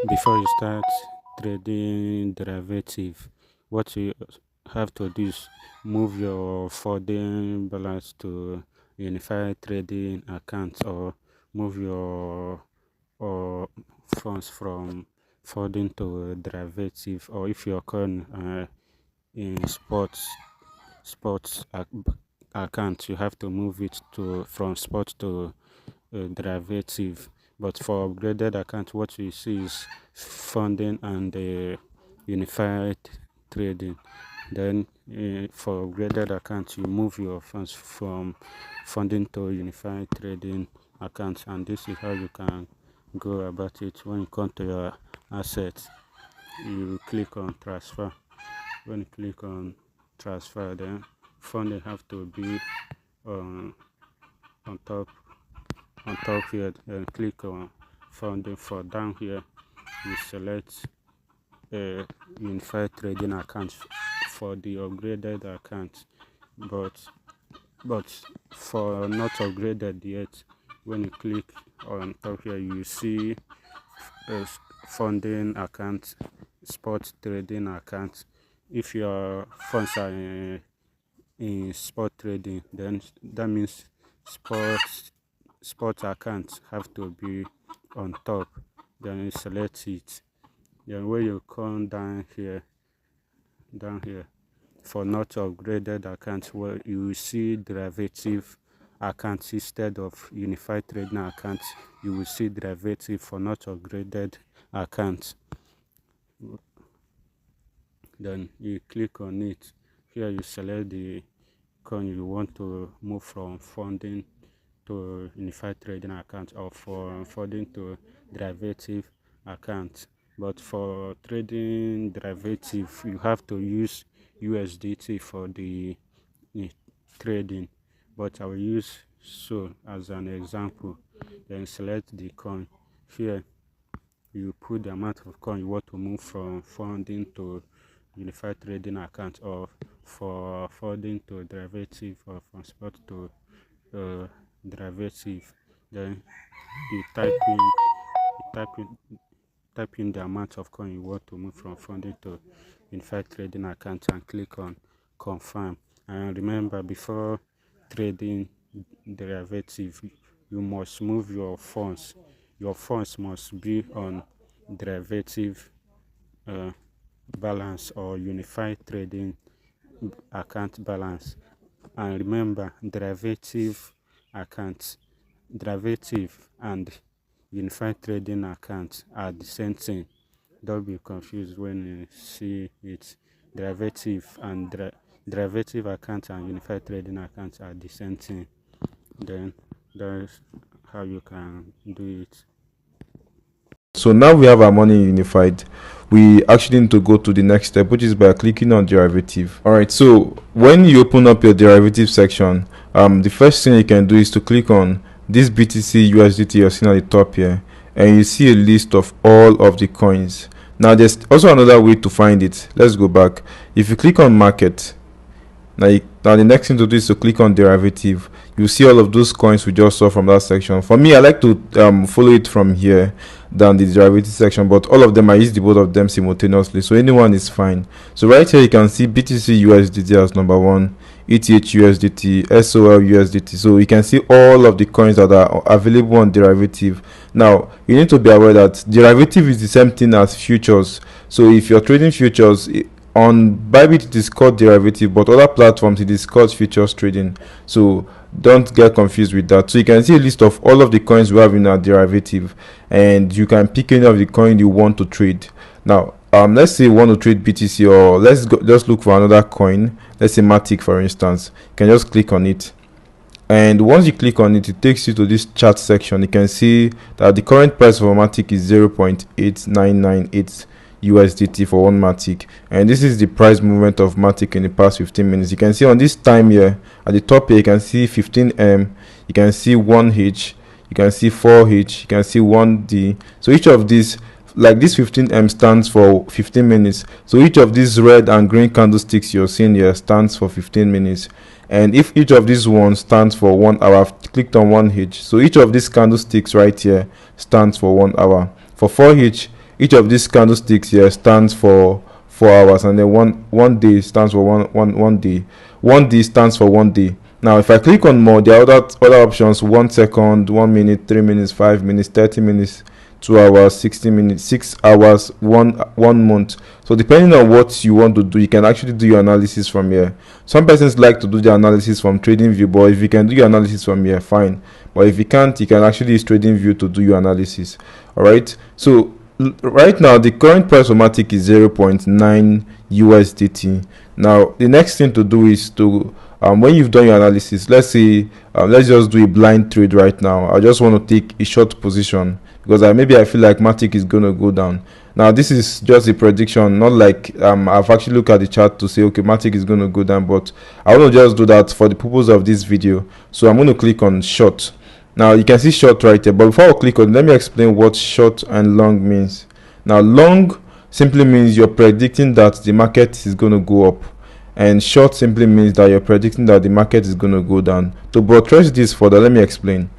Before you start trading derivative, what you have to do is move your funding balance to unified trading account, or move your or funds from funding to derivative, or if you're current in sports account, you have to move it to from spot to derivative. But for upgraded account, what you see is funding and unified trading. Then for upgraded account, you move your funds from funding to unified trading account, and this is how you can go about it. When you come to your assets, you click on transfer. When you click on transfer, then funding have to be on on top here, then click on funding. For down here, you select a unified trading account for the upgraded account, but for not upgraded yet, when you click on top here, you see a funding account, spot trading account. If your funds are in spot trading, then that means spot accounts have to be on top. Then you select it. Then when you come down here for not upgraded accounts, where you will see derivative accounts instead of unified trading accounts, you will see derivative for not upgraded accounts. Then you click on it. Here you select the coin you want to move from funding to unified trading account, or for funding to derivative account. But for trading derivative, you have to use USDT for the trading. But I will use SOL as an example. Then select the coin. Here you put the amount of coin you want to move from funding to unified trading account, or for funding to derivative, or from spot to derivative. Then you type in the amount of coin you want to move from funding to unified trading account, and click on confirm. And remember, before trading derivative, you must move your funds. Your funds must be on derivative balance or unified trading account balance. And remember, derivative and unified trading account are the same thing. Don't be confused when you see it. Derivative account and unified trading account are the same thing. Then that's how you can do it. So now we have our money unified. We actually need to go to the next step, which is by clicking on derivative. All right, so when you open up your derivative section, the first thing you can do is to click on this BTC USDT you're seeing at the top here, and you see a list of all of the coins. Now there's also another way to find it. Let's go back. If you click on market, now the next thing to do is to click on derivative. You see all of those coins we just saw from that section. For me, I like to follow it from here than the derivative section, but all of them, I use the both of them simultaneously, so anyone is fine. So right here you can see BTC USDT as number one, ETH USDT, SOL USDT. So you can see all of the coins that are available on derivative. Now you need to be aware that derivative is the same thing as futures. So if you're trading futures on Bybit, it is called derivative, but other platforms it is called futures trading. So don't get confused with that. So you can see a list of all of the coins we have in our derivative, and you can pick any of the coin you want to trade. Now let's say you want to trade BTC, or let's go just look for another coin. Let's say Matic, for instance. You can just click on it, and once you click on it, it takes you to this chart section. You can see that the current price for Matic is 0.8998 USDT for one Matic, and this is the price movement of Matic in the past 15 minutes. You can see on this time here at the top here, you can see 15M, you can see 1H, you can see 4H, you can see 1D. So each of these, like this 15M stands for 15 minutes. So each of these red and green candlesticks you're seeing here stands for 15 minutes. And if each of these ones stands for 1 hour, I've clicked on 1H. So each of these candlesticks right here stands for 1 hour. For 4H, each of these candlesticks here stands for 4 hours, and then one day stands for one day. 1 day stands for 1 day. Now if I click on more, there are other options: 1 second, 1 minute, 3 minutes, 5 minutes, 30 minutes, 2 hours, 60 minutes, 6 hours, 1 month. So depending on what you want to do, you can actually do your analysis from here. Some persons like to do the analysis from TradingView, but if you can do your analysis from here, fine. But if you can't, you can actually use TradingView to do your analysis. All right. So right now the current price for Matic is 0.9 USDT. Now the next thing to do is to when you've done your analysis, let's say let's just do a blind trade right now. I just want to take a short position because maybe I feel like Matic is going to go down. Now this is just a prediction, not like I've actually looked at the chart to say okay, Matic is going to go down, but I want to just do that for the purpose of this video. So I'm going to click on short. Now you can see short right here, but before I click on, let me explain what short and long means. Now long simply means you're predicting that the market is going to go up, and short simply means that you're predicting that the market is going to go down. To buttress this further, let me explain.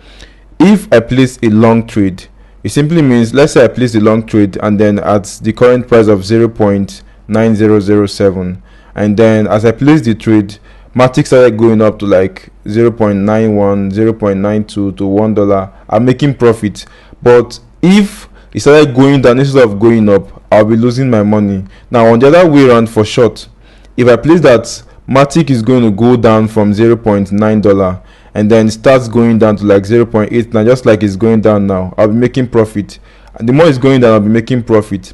If I place a long trade, it simply means, let's say I place a long trade and then at the current price of 0.9007, and then as I place the trade, Matic started going up to like 0.91, 0.92 to $1. I'm making profit. But if it started going down instead of going up, I'll be losing my money. Now on the other way around for short, if I place that Matic is going to go down from $0.9 and then starts going down to like 0.8, now just like it's going down now, I'll be making profit. And the more it's going down, I'll be making profit.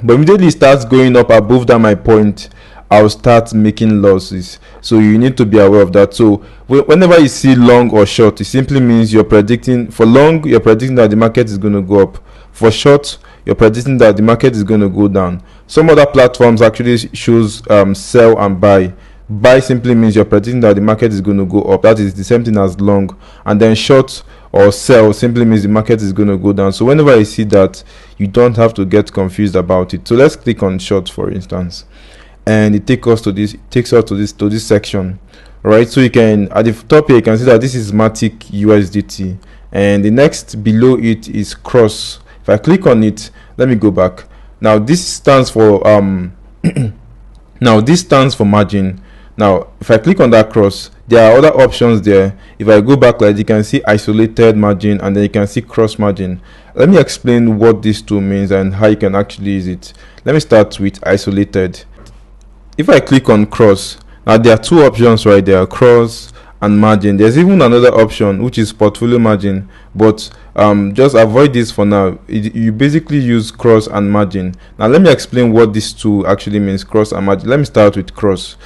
But immediately it starts going up above that my point, I'll start making losses. So you need to be aware of that. So whenever you see long or short, it simply means you're predicting. For long, you're predicting that the market is going to go up. For short, you're predicting that the market is going to go down. Some other platforms actually shows sell and buy. Buy simply means you're predicting that the market is going to go up. That is the same thing as long. And then short or sell simply means the market is going to go down. So whenever you see that, you don't have to get confused about it. So let's click on short, for instance, and it takes us to this section. All right, so you can, at the top here, you can see that this is Matic USDT, and the next below it is cross. If I click on it, let me go back. Now this stands for now this stands for margin. Now if I click on that cross, there are other options there. If I go back, like you can see isolated margin, and then you can see cross margin. Let me explain what these two means and how you can actually use it. Let me start with isolated. If I click on cross, now there are two options right there, cross and margin. There's even another option which is portfolio margin, but just avoid this for now. You basically use cross and margin. Now let me explain what these two actually means, cross and margin. Let me start with cross.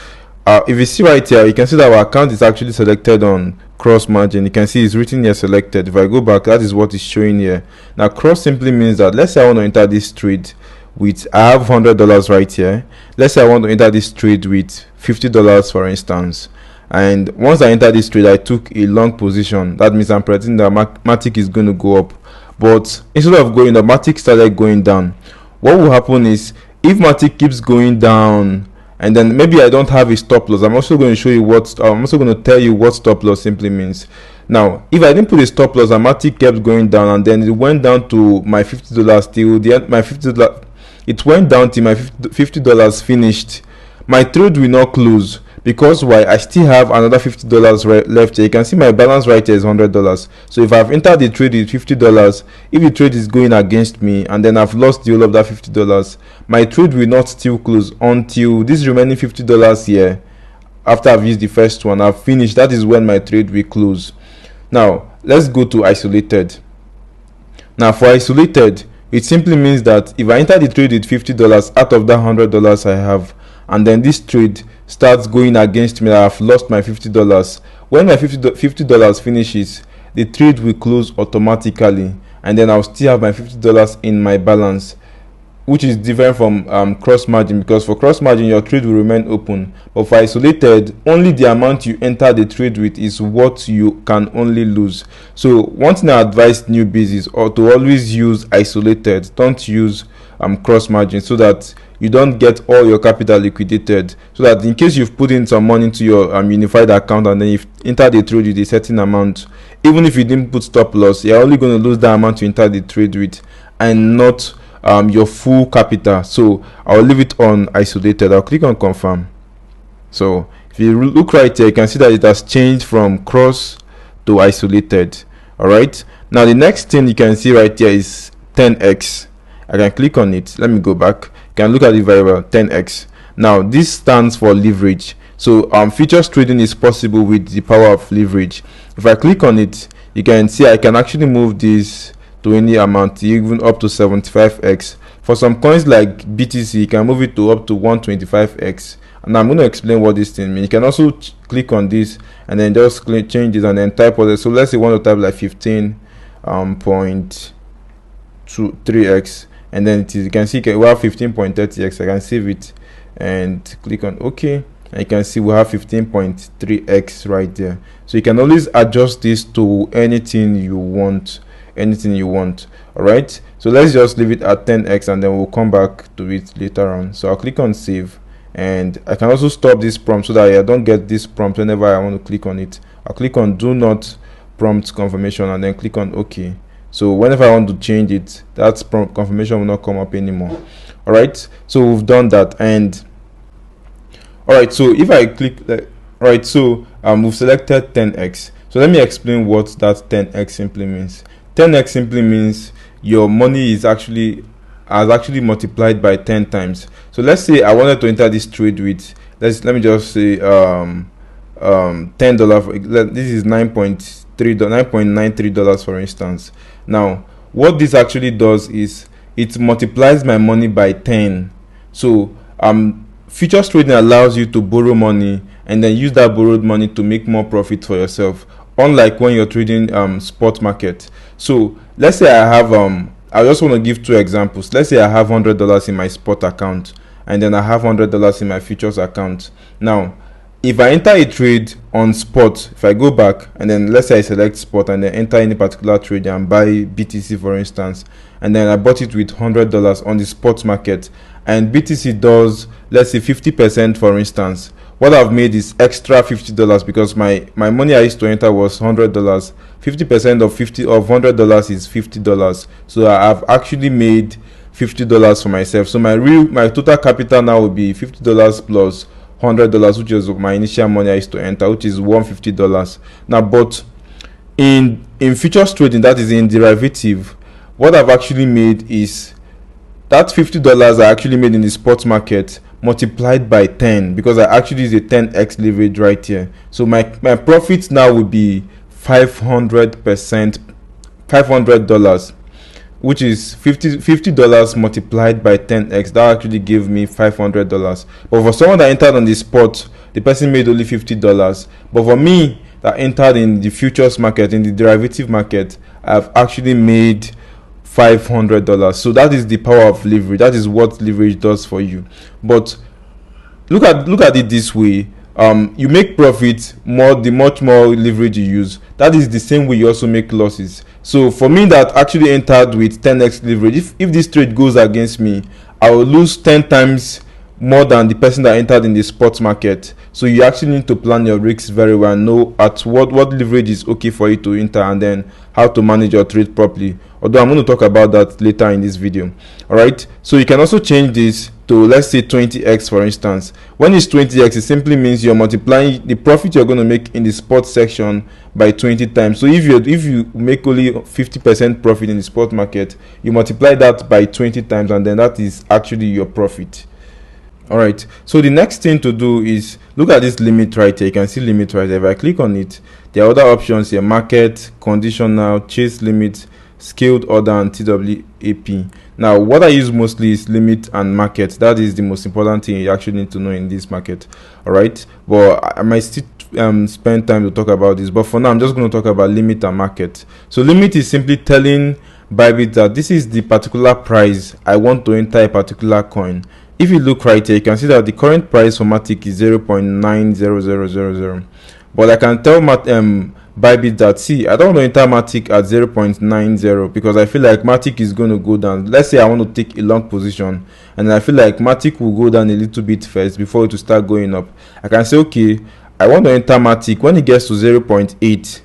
If you see right here, you can see that our account is actually selected on cross margin. You can see it's written here selected. If I go back, that is what is showing here. Now cross simply means that, let's say I want to enter this trade with, I have $100 right here. Let's say I want to enter this trade with $50, for instance, and once I enter this trade, I took a long position. That means I'm predicting that Matic is going to go up, but instead of going up, Matic started going down. What will happen is, if Matic keeps going down, and then maybe I don't have a stop loss, I'm also going to show you what I'm also going to tell you what stop loss simply means. Now if I didn't put a stop loss and Matic kept going down, and then it went down to my $50 till the end, my $50, it went down till my $50 finished, my trade will not close. Because why? I still have another $50 left here. You can see my balance right here is $100. So if I've entered the trade with $50, if the trade is going against me and then I've lost the whole of that $50, my trade will not still close until this remaining $50 here, after I've used the first one, I've finished. That is when my trade will close. Now let's go to isolated. Now for isolated, it simply means that if I enter the trade with $50 out of that $100 I have, and then this trade starts going against me, I've lost my $50. When my $50 finishes, the trade will close automatically, and then I'll still have my $50 in my balance, which is different from cross margin, because for cross margin your trade will remain open, but for isolated, only the amount you enter the trade with is what you can only lose. So one thing I advise newbies is to always use isolated. Don't use cross margin, so that you don't get all your capital liquidated, so that in case you've put in some money into your unified account and then you've entered the trade with a certain amount, even if you didn't put stop loss, you're only going to lose that amount you entered the trade with, and not your full capital. So I'll leave it on isolated. I'll click on confirm. So if you look right here, you can see that it has changed from cross to isolated. All right, now the next thing you can see right here is 10x. I can click on it. Let me go back. You can look at the variable 10x. Now this stands for leverage. So futures trading is possible with the power of leverage. If I click on it, you can see I can actually move this to any amount, even up to 75x. For some coins like BTC, you can move it to up to 125x. And I'm going to explain what this thing means. You can also click on this and then just change this and then type other. So let's say you want to type like 15.23x, and then it is, you can see we have 15.30x. I can save it and click on OK, and you can see we have 15.3x right there. So you can always adjust this to anything you want. All right, so let's just leave it at 10x and then we'll come back to it later on. So I'll click on save, and I can also stop this prompt so that I don't get this prompt whenever I want to click on it. I'll click on do not prompt confirmation and then click on OK. So whenever I want to change it, that prompt confirmation will not come up anymore. All right, so we've done that. And all right, so if I click right, so we've selected 10x. So let me explain what that 10x simply means. 10x simply means your money is has actually multiplied by 10 times. So let's say I wanted to enter this trade with, let me just say $10. This is $9.93 for instance. Now what this actually does is it multiplies my money by 10. So futures trading allows you to borrow money and then use that borrowed money to make more profit for yourself, unlike when you're trading spot market. So let's say I have I just want to give two examples. Let's say I have $100 in my spot account and then I have $100 in my futures account. Now if I enter a trade on spot, if I go back and then let's say I select spot and then enter any particular trade and buy BTC for instance, and then I bought it with $100 on the spot market, and BTC does, let's say 50% for instance, what I've made is extra $50 because my money I used to enter was $100. 50% of $100 is $50. So I've actually made $50 for myself. So my total capital now will be $50 plus $100, which is my initial money I used to enter, which is $150. Now, but in futures trading, that is in derivative, what I've actually made is that $50 I actually made in the spot market multiplied by 10, because I actually use a 10x leverage right here. So my profit now will be 500%, $500, which is $50 multiplied by 10x. That actually gave me $500. But for someone that entered on the spot, the person made only $50. But for me that entered in the futures market, in the derivative market, I've actually made $500. So that is the power of leverage. That is what leverage does for you. But look at it this way. You make profit the much more leverage you use. That is the same way you also make losses. So for me that actually entered with 10x leverage, if this trade goes against me, I will lose 10 times more than the person that entered in the spot market. So you actually need to plan your risks very well and know at what leverage is okay for you to enter, and then how to manage your trade properly. Although I'm going to talk about that later in this video. Alright, so you can also change this to, let's say 20x for instance. When it's 20x, it simply means you're multiplying the profit you're going to make in the spot section by 20 times. So if you make only 50% profit in the spot market, you multiply that by 20 times, and then that is actually your profit. Alright, so the next thing to do is look at this limit right here. You can see limit right there. If I click on it, there are other options here: market, conditional, chase limit, scaled order, and TWAP. Now what I use mostly is limit and market. That is the most important thing you actually need to know in this market. Alright, but I might still spend time to talk about this, but for now I'm just going to talk about limit and market. So limit is simply telling Bybit that this is the particular price I want to enter a particular coin. If you look right here, you can see that the current price for Matic is 0.90000, but I can tell Bybit that, see, I don't want to enter Matic at 0.90 because I feel like Matic is going to go down. Let's say I want to take a long position and I feel like Matic will go down a little bit first before it will start going up. I can say, okay, I want to enter Matic. When it gets to 0.8,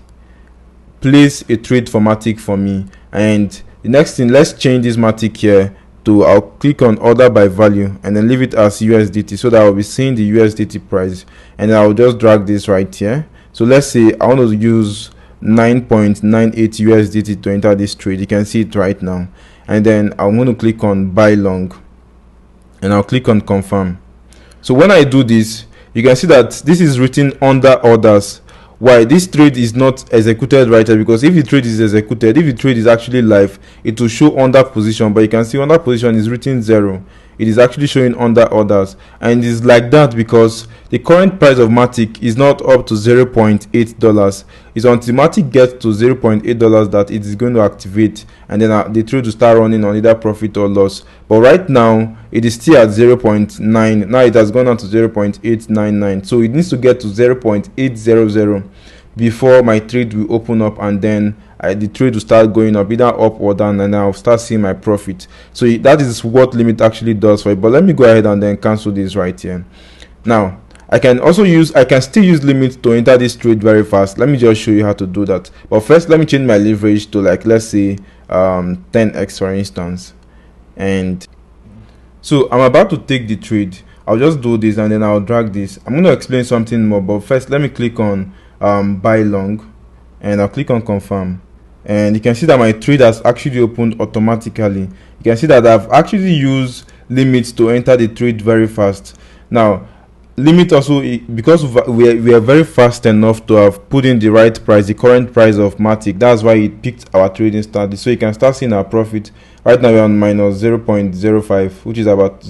place a trade for Matic for me. And the next thing, let's change this Matic here I'll click on order by value and then leave it as USDT, so that I'll be seeing the USDT price, and then I'll just drag this right here. So let's say I want to use 9.98 USDT to enter this trade. You can see it right now, and then I'm going to click on buy long and I'll click on confirm. So when I do this, you can see that this is written under orders. Why this trade is not executed right here? Because if the trade is executed, if the trade is actually live, it will show under position, but you can see under position is written 0. It is actually showing under orders, and it is like that because the current price of Matic is not up to $0.8. It's until Matic gets to $0.8 that it is going to activate, and then the trade will start running on either profit or loss. But right now it is still at 0.9. Now it has gone down to 0.899, so it needs to get to 0.800 before my trade will open up, and then the trade will start going up, either up or down, and I'll start seeing my profit. So that is what limit actually does for it. But let me go ahead and then cancel this right here. Now I can still use limit to enter this trade very fast. Let me just show you how to do that. But first, let me change my leverage to, like, let's say 10x for instance. And so I'm about to take the trade. I'll just do this and then I'll drag this. I'm going to explain something more, but first let me click on buy long and I'll click on confirm, and you can see that my trade has actually opened automatically. You can see that I've actually used limits to enter the trade very fast. Now limit also, because we are very fast enough to have put in the right price, the current price of Matic. That's why it picked our trade instantly, so you can start seeing our profit. Right now we're on minus 0.05, which is about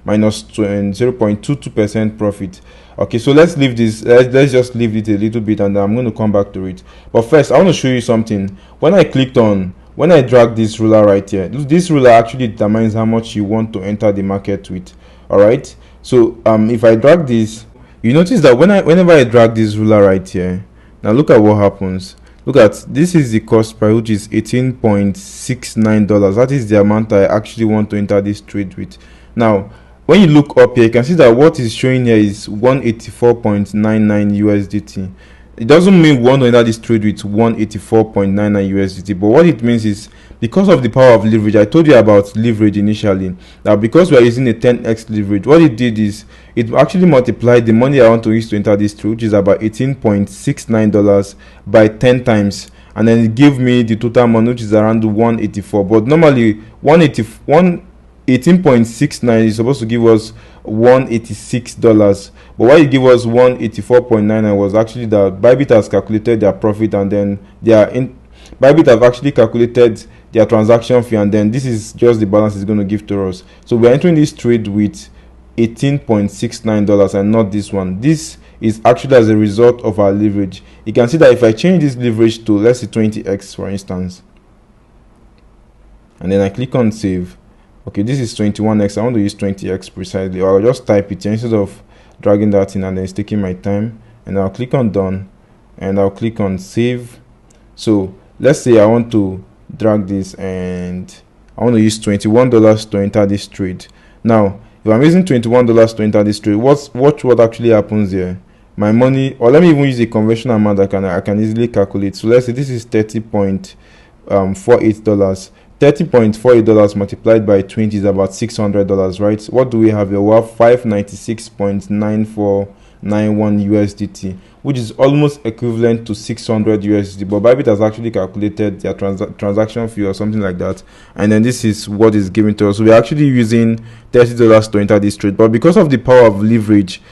minus 0.22% profit. Okay, so let's leave this, let's just leave it a little bit, and I'm going to come back to it. But first I want to show you something. When I drag this ruler right here, this ruler actually determines how much you want to enter the market with. All right, so if I drag this, you notice that whenever I drag this ruler right here, now look at what happens. Look at this, is the cost price, which is $18.69. that is the amount I actually want to enter this trade with. Now when you look up here, you can see that what is showing here is 184.99 USDT. It doesn't mean we want to enter this trade with 184.99 USDT, but what it means is, because of the power of leverage, I told you about leverage initially, that because we are using a 10x leverage, what it did is it actually multiplied the money I want to use to enter this trade, which is about $18.69, by 10 times, and then it gave me the total money, which is around 184. But normally 18.69 is supposed to give us $186, but why it gave us 184.99 was actually that Bybit has calculated their profit, and then Bybit have actually calculated their transaction fee, and then this is just the balance it's going to give to us. So we're entering this trade with $18.69 and not this one. This is actually as a result of our leverage. You can see that if I change this leverage to, let's say, 20x for instance, and then I click on save. Okay, this is 21x. I want to use 20x precisely, or I'll just type it here instead of dragging that in, and then it's taking my time. And I'll click on done, and I'll click on save. So let's say I want to drag this, and I want to use $21 to enter this trade. Now if I'm using $21 to enter this trade, watch what actually happens here. My money, or let me even use a conversion amount I can easily calculate. So let's say this is $30.48. $30.48 multiplied by 20 is about $600, right? What do we have here? We have 596.9491 USDT, which is almost equivalent to 600 USDT. But Bybit has actually calculated their transaction fee or something like that, and then this is what is given to us. So we're actually using $30 to enter this trade, but because of the power of leverage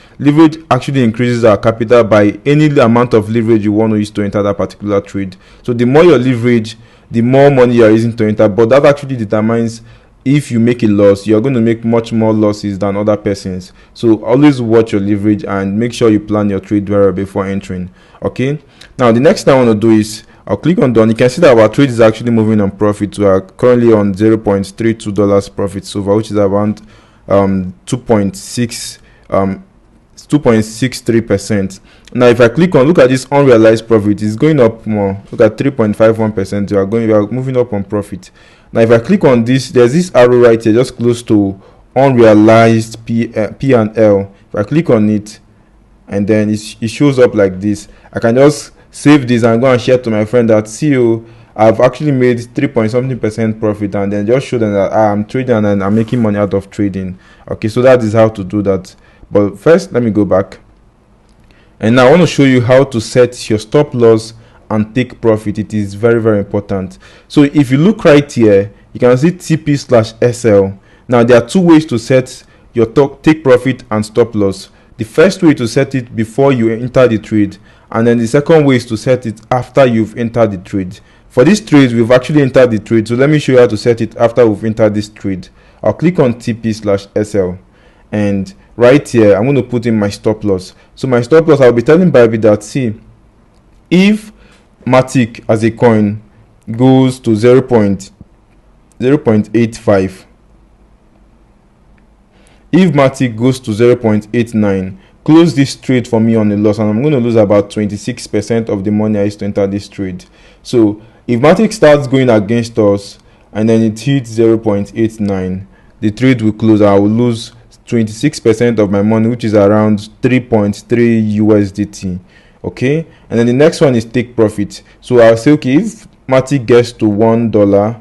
actually increases our capital by any amount of leverage you want to use to enter that particular trade. So the more your leverage, the more money you are using to enter, but that actually determines if you make a loss. You're going to make much more losses than other persons. So always watch your leverage and make sure you plan your trade very well before entering. Okay, now the next thing I want to do is I'll click on done. You can see that our trade is actually moving on profit. We are currently on $0.32 profit so far, which is around 2.63%. Now if I click on, look at this unrealized profit, is going up more. Look at 3.51%. we are moving up on profit. Now if I click on this, there's this arrow right here just close to unrealized P&L. If I click on it, and then it shows up like this, I can just save this and go and share to my friend that, see you, I've actually made 3 point something percent profit, and then just show them that I'm trading and I'm making money out of trading. Okay, so that is how to do that. But first, let me go back. And now I want to show you how to set your stop loss and take profit. It is very, very important. So if you look right here, you can see TP/SL. Now there are two ways to set your take profit and stop loss. The first way to set it before you enter the trade, and then the second way is to set it after you've entered the trade. For this trade, we've actually entered the trade, so let me show you how to set it after we've entered this trade. I'll click on TP/SL, and right here I'm going to put in my stop loss. So my stop loss, I'll be telling Barbie that, see, if Matic as a coin goes to 0.85, if Matic goes to 0.89, close this trade for me on a loss, and I'm going to lose about 26% of the money I used to enter this trade. So if Matic starts going against us and then it hits 0.89, the trade will close. I will lose 26% of my money, which is around 3.3 USDT. Okay, and then the next one is take profit. So I'll say, okay, if Matic gets to $1,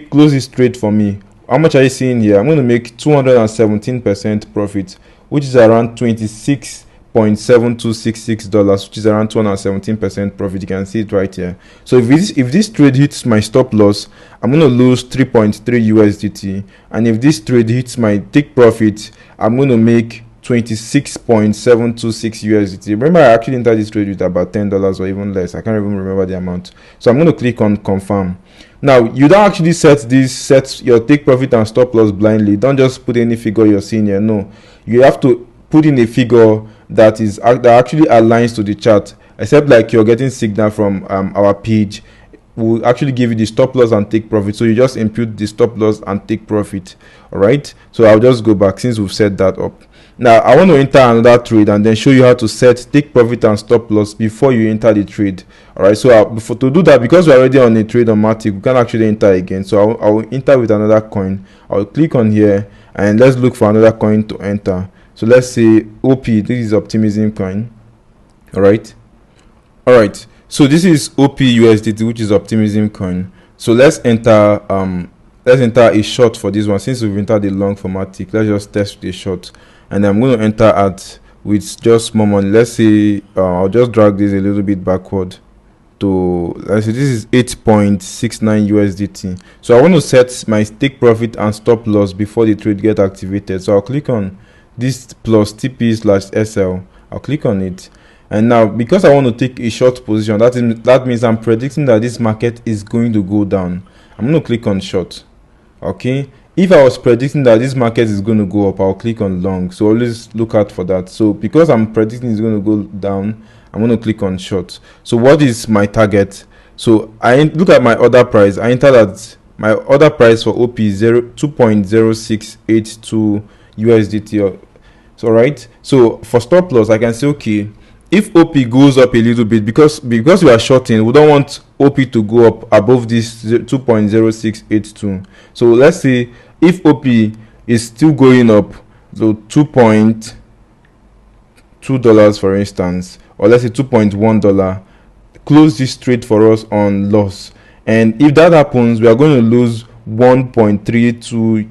close this trade for me. How much are you seeing here? I'm going to make 217% profit, which is around $26.7266, which is around 217% profit. You can see it right here. So if this trade hits my stop loss, I'm going to lose 3.3 USDT, and if this trade hits my take profit, I'm going to make 26.726 USDT. Remember, I actually entered this trade with about $10 or even less. I can't even remember the amount. So I'm going to click on confirm. Now, you don't actually set your take profit and stop loss blindly. Don't just put any figure you're seeing here. No, you have to put in a figure that actually aligns to the chart. Except like you're getting signal from our page, will actually give you the stop loss and take profit. So you just input the stop loss and take profit. All right. So I'll just go back since we've set that up. Now I want to enter another trade and then show you how to set take profit and stop loss before you enter the trade. All right. So to do that, because we're already on a trade on Matic, we can actually enter again. So I will enter with another coin. I'll click on here and let's look for another coin to enter. So let's say OP. This is optimism coin. All right. So this is OP USDT, which is optimism coin. So let's enter a short for this one. Since we've entered the long for Matic, let's just test the short, and I'm going to enter at with just more money. Let's say I'll just drag this a little bit backward to, let's say this is 8.69 USDT. So I want to set my take profit and stop loss before the trade get activated. So I'll click on this plus TP/SL. I'll click on it. And now, because I want to take a short position, that means I'm predicting that this market is going to go down. I'm going to click on short. Okay. If I was predicting that this market is going to go up, I'll click on long. So always look out for that. So because I'm predicting it's going to go down, I'm going to click on short. So what is my target? So I look at my order price. I entered at my order price for OP is 2.0682 USDT. So right. So for stop loss, I can say, okay, if OP goes up a little bit, because we are shorting, we don't want OP to go up above this 2.0682. So let's say if OP is still going up, so $2.2 for instance, or let's say $2.1, close this trade for us on loss. And if that happens, we are going to lose 1.32228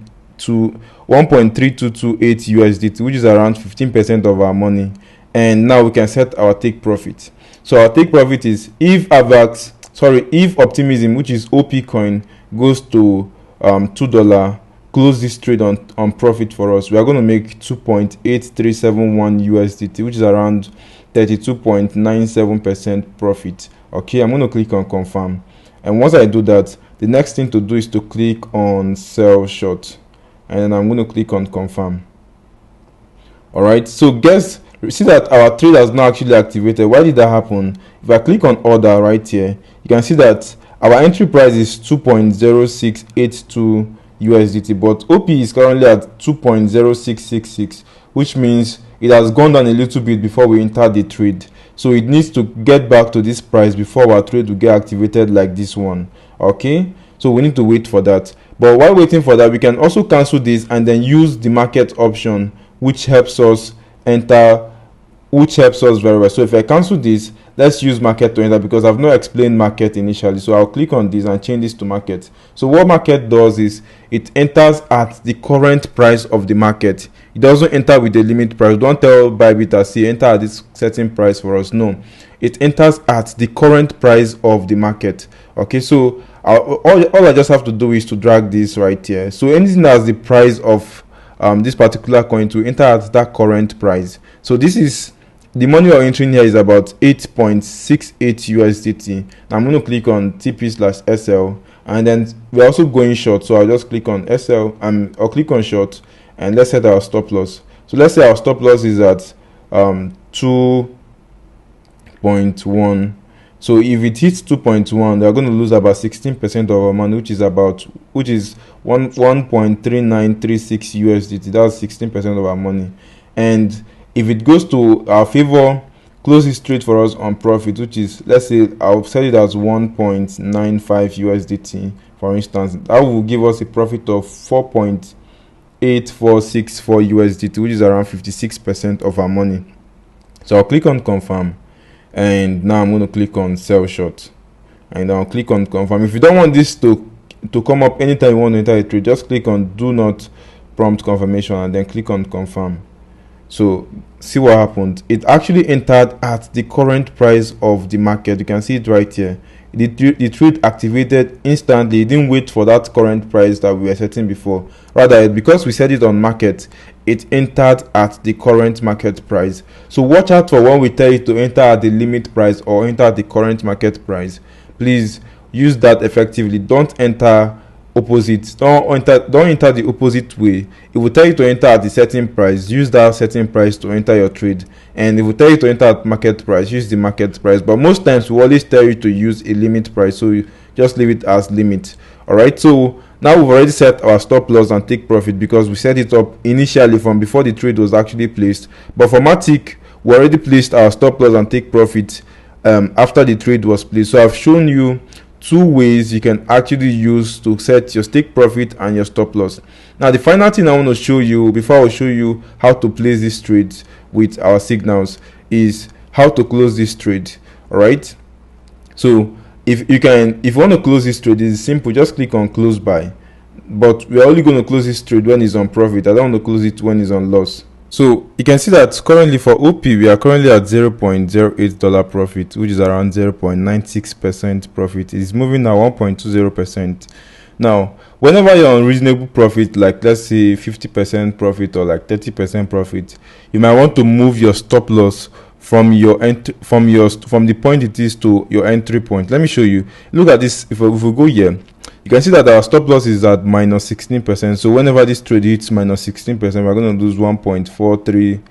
USDT, which is around 15% of our money. And now we can set our take profit. So our take profit is if optimism, which is OP coin, goes to $2, close this trade on profit for us. We are going to make 2.8371 USDT, which is around 32.97% profit. Okay, I'm going to click on confirm. And once I do that, the next thing to do is to click on sell short, and then I'm going to click on confirm. All right, so see that our trade has not actually activated. Why did that happen? If I click on order right here, you can see that our entry price is 2.0682 USDT, but OP is currently at 2.0666, which means it has gone down a little bit before we enter the trade. So it needs to get back to this price before our trade will get activated like this one. Okay, so we need to wait for that. But while waiting for that, we can also cancel this and then use the market option, which helps us very well. So if I cancel this, let's use market to enter, because I've not explained market initially. So I'll click on this and change this to market. So what market does is it enters at the current price of the market. It doesn't enter with the limit price. Don't tell Bybit as say enter at this certain price for us. No, it enters at the current price of the market. Okay, so all I just have to do is to drag this right here. So anything that's the price of this particular coin to enter at that current price. So this is the money we're entering here is about 8.68 USDT. Now I'm going to click on TP/SL, and then we're also going short. So I'll just click on SL and I'll click on short, and let's set our stop loss. So let's say our stop loss is at 2.1. So if it hits 2.1, they're going to lose about 16% of our money, which is 1.3936 USDT. That's 16% of our money. And if it goes to our favor, close this trade for us on profit, which is, let's say I'll set it as 1.95 USDT for instance. That will give us a profit of 4.8464 USDT, which is around 56% of our money. So I'll click on confirm, and now I'm going to click on sell short, and I'll click on confirm. If you don't want this to come up anytime you want to enter a trade, just click on do not prompt confirmation and then click on confirm. So see what happened. It actually entered at the current price of the market. You can see it right here. The trade activated instantly. It didn't wait for that current price that we were setting before. Rather, because we set it on market, it entered at the current market price. So watch out for when we tell you to enter at the limit price or enter at the current market price. Please use that effectively. Don't enter opposite. Don't enter the opposite way. It will tell you to enter at the certain price. Use that certain price to enter your trade. And it will tell you to enter at market price. Use the market price. But most times we always tell you to use a limit price, so you just leave it as limit. All right, so now we've already set our stop loss and take profit because we set it up initially from before the trade was actually placed. But for Matic, we already placed our stop loss and take profit after the trade was placed. So I've shown you two ways you can actually use to set your take profit and your stop loss. Now the final thing I want to show you before I show you how to place this trade with our signals is how to close this trade. All right, so if you want to close this trade, it's simple. Just click on close by, but we're only going to close this trade when it's on profit. I don't want to close it when it's on loss. So you can see that currently for OP we are currently at $0.08 profit, which is around 0.96% profit. It is moving now 1.20%. Now whenever you're on reasonable profit, like let's say 50% profit or like 30% profit, you might want to move your stop loss from the point it is to your entry point. Let me show you. Look at this. If we go here, you can see that our stop loss is at minus 16%. So whenever this trade hits minus 16%, we're going to lose 1.4310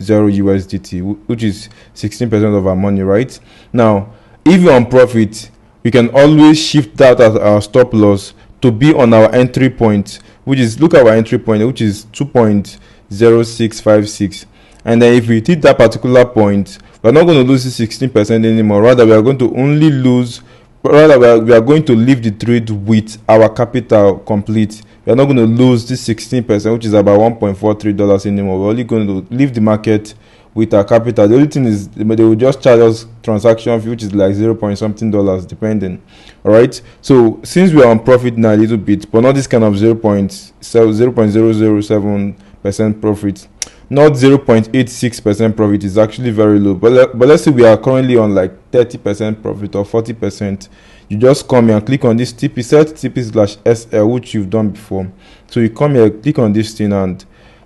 USDT, which is 16% of our money, right? Now, if you're on profit, we can always shift that as our stop loss to be on our entry point, which is, look at our entry point, which is 2.0656. And then if we hit that particular point, we're not going to lose 16% anymore. Rather, we are going to only lose, we are going to leave the trade with our capital complete. We are not going to lose this 16%, which is about $1.43 anymore. We're only going to leave the market with our capital. The only thing is they will just charge us transaction fee, which is like 0 point something dollars depending. All right, so since we are on profit now a little bit, but not this kind of 0.007% profit, not 0.86% profit, is actually very low. But let's say we are currently on like 30% profit or 40%. You just come here and click on this TP, set TP/SL, which you've done before. So you come here, click on this thing and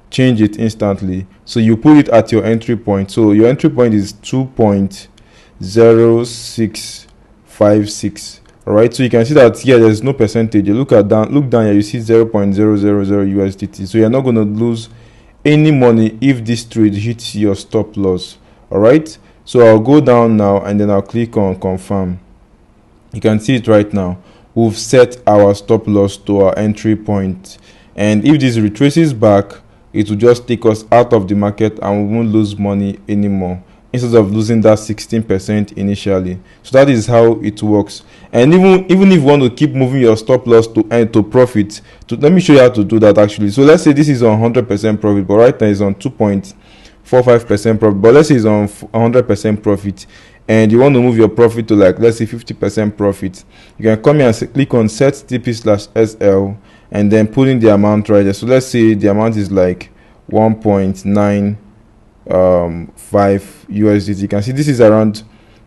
change it instantly. So you put it at your entry point. So your entry point is 2.0656. all right, so you can see that here there's no percentage. You look down here, you see 0.000 USDT. So you're not going to lose any money if this trade hits your stop loss. All right, so I'll go down now and then I'll click on confirm. You can see it right now. We've set our stop loss to our entry point, and if this retraces back, it will just take us out of the market and we won't lose money anymore, instead of losing that 16% initially. So that is how it works. And even if you want to keep moving your stop loss to profit, let me show you how to do that actually. So let's say this is on 100% profit, but right now it's on 2.56 5% profit, but let's say it's on 100% profit, and you want to move your profit to, like, let's say 50% profit, you can come here and click on set TP/SL and then put in the amount right there. So let's say the amount is like 1.95 USDT. You can see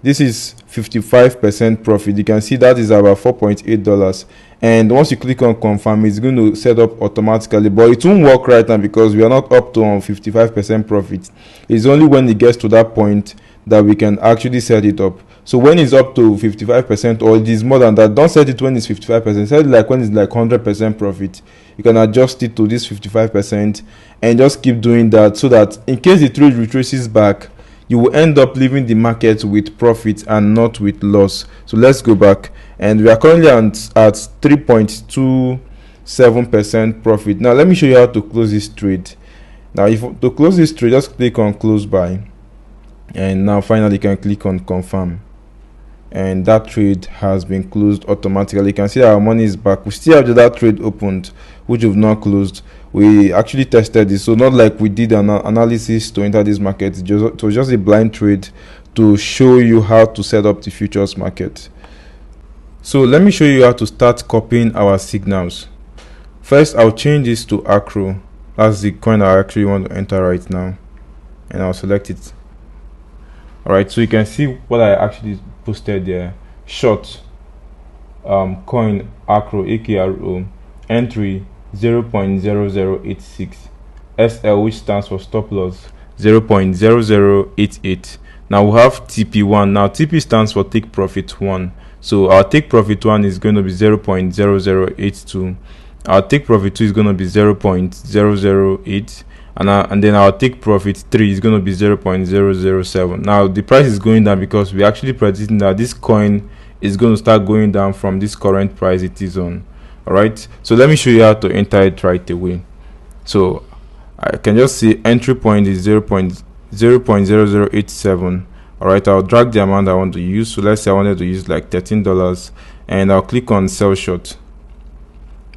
this is 55% profit. You can see that is about $4.8, and once you click on confirm, it's going to set up automatically, but it won't work right now because we are not up to 55% profit. It's only when it gets to that point that we can actually set it up. So when it's up to 55%, or it is more than that, don't set it when it's 55%, set it like when it's like 100% profit. You can adjust it to this 55% and just keep doing that, so that in case the trade retraces back, you will end up leaving the market with profit and not with loss. So let's go back, and we are currently at 3.27% profit. Now let me show you how to close this trade. Now, if to close this trade, just click on close by, and now finally you can click on confirm, and that trade has been closed automatically. You can see our money is back. We still have that trade opened, which we've not closed. We actually tested this, so not like we did an analysis to enter this market. It was just a blind trade to show you how to set up the futures market. So let me show you how to start copying our signals. First, I'll change this to Acro. That's the coin I actually want to enter right now, and I'll select it. Alright, so you can see what I actually posted there. Short coin Acro, AKRO, entry 0.0086, SL, which stands for stop loss, 0.0088. Now we have TP1. Now TP stands for take profit 1, so our take profit 1 is going to be 0.0082. Our take profit 2 is going to be 0.008, and then our take profit 3 is going to be 0.007. Now the price is going down because we actually predicting that this coin is going to start going down from this current price it is on. Alright, so let me show you how to enter it right away. So I can just see entry point is 0.0087. Alright, I'll drag the amount I want to use. So let's say I wanted to use like $13, and I'll click on sell short.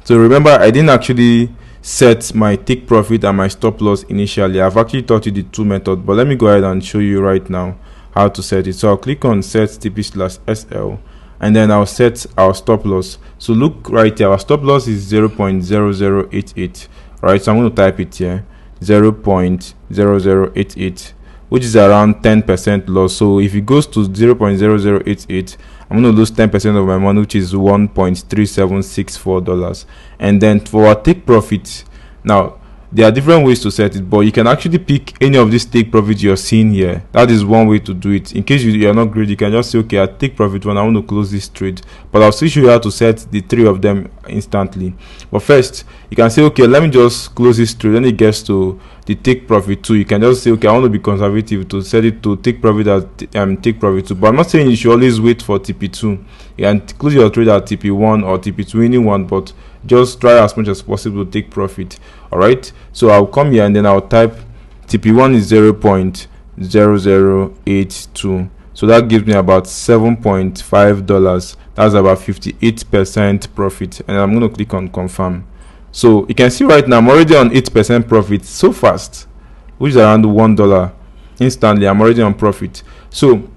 So remember, I didn't actually set my take profit and my stop loss initially. I've actually taught you the two methods, but let me go ahead and show you right now how to set it. So I'll click on set TP/SL, and then I'll set our stop loss. So look right here, our stop loss is 0.0088. Right, so I'm going to type it here, 0.0088, which is around 10% loss. So if it goes to 0.0088, I'm going to lose 10% of my money, which is $1.3764. And then for our take profit, now there are different ways to set it, but you can actually pick any of these take profits you're seeing here. That is one way to do it. In case you're not greedy, you can just say, okay, I take profit 1, I want to close this trade, but I'll still show you how to set the 3 of them instantly. But first, you can say, okay, let me just close this trade. When it gets to the take profit 2, you can just say, okay, I want to be conservative to set it to take profit as take profit 2. But I'm not saying you should always wait for TP2. You can close your trade at TP1 or TP2, anyone, but just try as much as possible to take profit. Alright, so I'll come here and then I'll type TP1 is 0.0082. So that gives me about $7.5. That's about 58% profit, and I'm going to click on confirm. So you can see right now I'm already on 8% profit so fast, which is around $1 instantly. I'm already on profit. So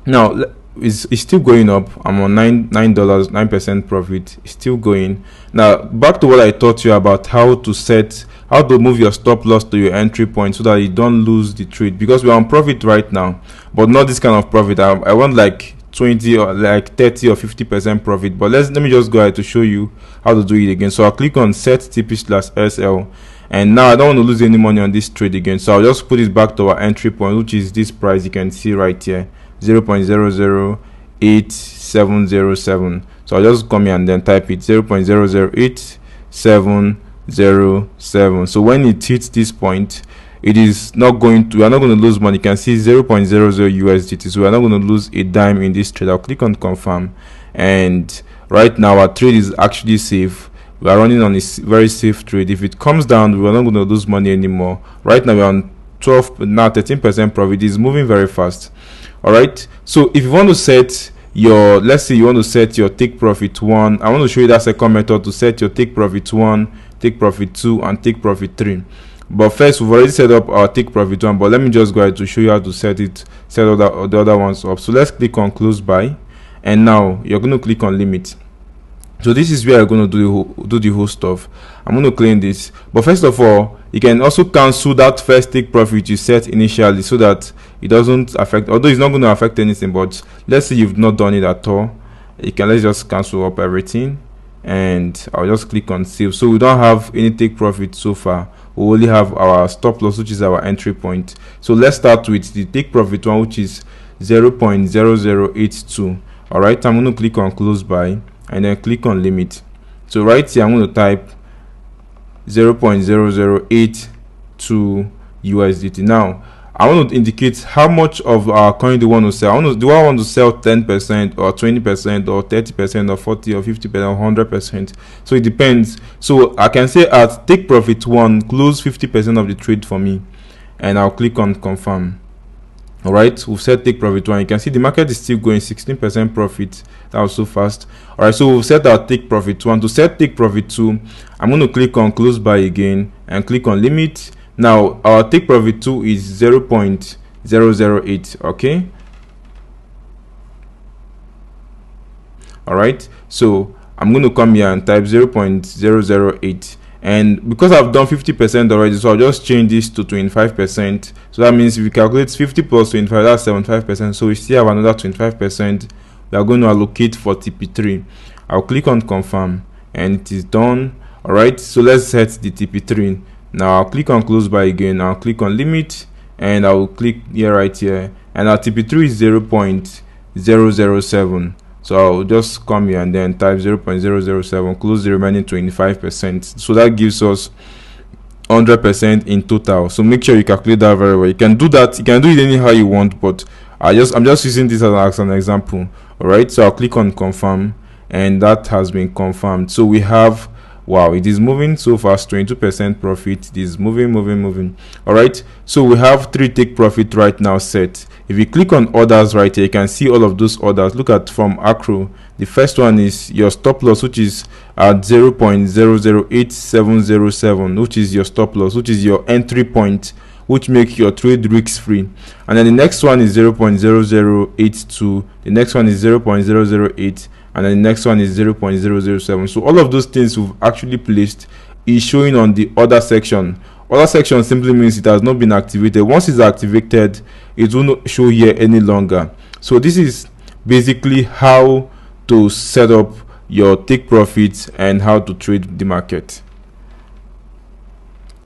now it's still going up. I'm on $9 profit. It's still going. Now back to what I taught you about how to move your stop loss to your entry point so that you don't lose the trade, because we're on profit right now, but not this kind of profit. I want like 20 or like 30 or 50% profit, but let me just go ahead to show you how to do it again. So I'll click on set TP/SL, and now I don't want to lose any money on this trade again, so I'll just put it back to our entry point, which is this price you can see right here, 0.008707. So I'll just come here and then type it, 0.008707. So when it hits this point, it is not going to, we are not going to lose money. You can see 0.00 USDT, so we are not going to lose a dime in this trade. I'll click on confirm, and right now our trade is actually safe. We are running on a very safe trade. If it comes down, we are not going to lose money anymore. Right now we're on 13% profit. Is moving very fast. All right, so if you want to set your, let's say you want to set your take profit 1, I want to show you that second method to set your take profit 1, take profit 2, and take profit 3. But first, we've already set up our take profit one, but let me just go ahead to show you how to set all the other ones up. So let's click on close by, and now you're going to click on limit. So this is where you're going to do the whole stuff. I'm going to clean this, but first of all, you can also cancel that first take profit you set initially, so that it doesn't affect, although it's not going to affect anything, but let's say you've not done it at all, let's just cancel up everything, and I'll just click on save. So we don't have any take profit so far. We only have our stop loss, which is our entry point. So let's start with the take profit one, which is 0.0082. all right, I'm going to click on close by and then click on limit. So right here I'm going to type 0.0082 USDT. Now I want to indicate how much of our coin do I want to sell. Do I want to sell 10% or 20% or 30% or 40 or 50% or 100%? So it depends. So I can say at take profit one, close 50% of the trade for me, and I'll click on confirm. All right, we've set take profit one. You can see the market is still going 16% profit. That was so fast. All right, so we've set our take profit one. To set take profit two, I'm going to click on close by again and click on limit. Now our take profit 2 is 0.008. okay, all right, so I'm going to come here and type 0.008, and because I've done 50% already, so I'll just change this to 25%. So that means if we calculate 50 plus 25, that's 75%. So we still have another 25% we are going to allocate for TP3. I'll click on confirm and it is done. All right, so let's set the TP3. Now I'll click on close by again. I'll click on limit and I'll click here, right here, and our TP3 is 0.007. So I'll just come here and then type 0.007, close the remaining 25%. So that gives us 100% in total. So make sure you calculate that very well. You can do that, you can do it anyhow you want, but I'm just using this as an example. All right, so I'll click on confirm and that has been confirmed. So we have, wow, it is moving so fast, 22% profit. It is moving. All right, so we have 3 take profit right now set. If you click on orders right here, you can see all of those orders. Look at from acro. The first one is your stop loss, which is at 0.008707, which is your stop loss, which is your entry point, which make your trade risk free. And then the next one is 0.0082, the next one is 0.008, and then the next one is 0.007. So all of those things we've actually placed is showing on the order section. Order section simply means it has not been activated. Once it's activated, it will not show here any longer. So this is basically how to set up your take profits and how to trade the market.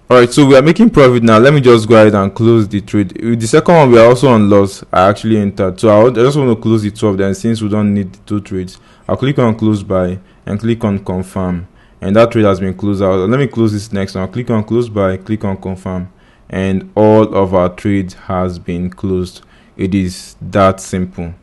All right, so we are making profit now. Let me just go ahead and close the trade. With the second one, we are also on loss. I actually entered, so I just want to close the 12. Then since we don't need the 2 trades, I'll click on close by and click on confirm, and that trade has been closed out. Let me close this next one. I'll click on close by, click on confirm, and all of our trades has been closed. It is that simple.